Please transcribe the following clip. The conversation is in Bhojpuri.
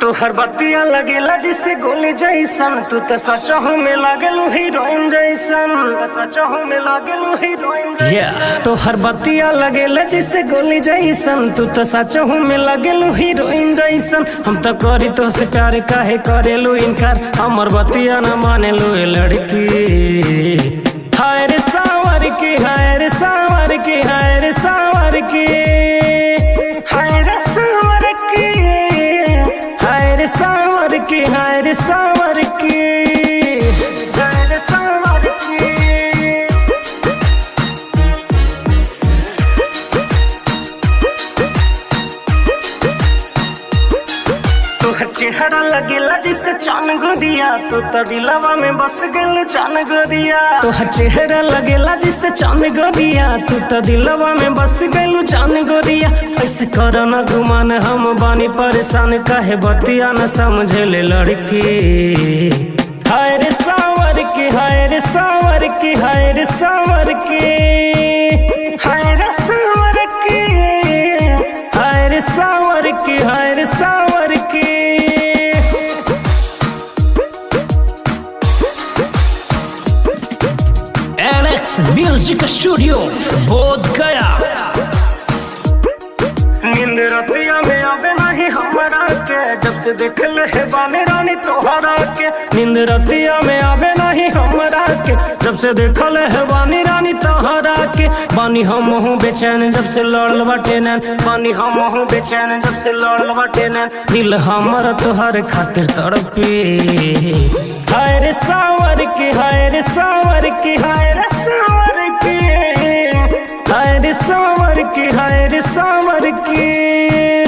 तोहर बतिया लगेला जिसे गोली जैसन, तू तो सचहु में लागेलू हीरोइन जैसन, सचहु में लागेलू हीरोइन जैसन। तोहर बतिया लगेला जिसे गोली जैसन, तू तो सचहु में लागेलू हीरोइन जैसन। हम तो करी तो से प्यार काहे करेलू इनकार, हमर बतिया न मानेलू ए लड़की। हाय रे सावर की, हाय रे सावर की, हाय रे सावर की, हाय रे सावर की, हाय रे सावर की, हाय रे सावर की, हाय रे सावर की। तोहर चेहरा लगेला जिसे चान गोरिया, तू तो दिलवा में बस गेल चान गोरिया। तोहर चेहरा लगेला जिसे चान गोरिया, तू तो दिलवा में बस गेल चान गोरिया। ऐसे करो न गुमान, हम बानी परेशान, काहे बतिया न समझे ले लड़की। हाय रे सावर की, हाय रे सावर की, हाय रे सावर की, हाय रे सावर की, हाय रे सावर की, हाय रे सावर की। NX म्यूजिक स्टूडियो बोध गया। नींद रतिया में आवे नहीं हमरा के, जब से देखल है बाने रानी तोहरा के। नींद रतिया में आवे नहीं हमरा के, जब से देखल है बानी रानी तोहरा के। बानी हम हूँ बेचैन जब से लड़ल बाटे नैन, बानी हम हूँ बेचैन जब से लड़ल बाटे नैन। दिल हमर तोहर खातिर तड़पी। हाय रे सावर की, हाय रे सावर की, हाय रे सावर की, हाय रे सावर की, हाय रे सावर की।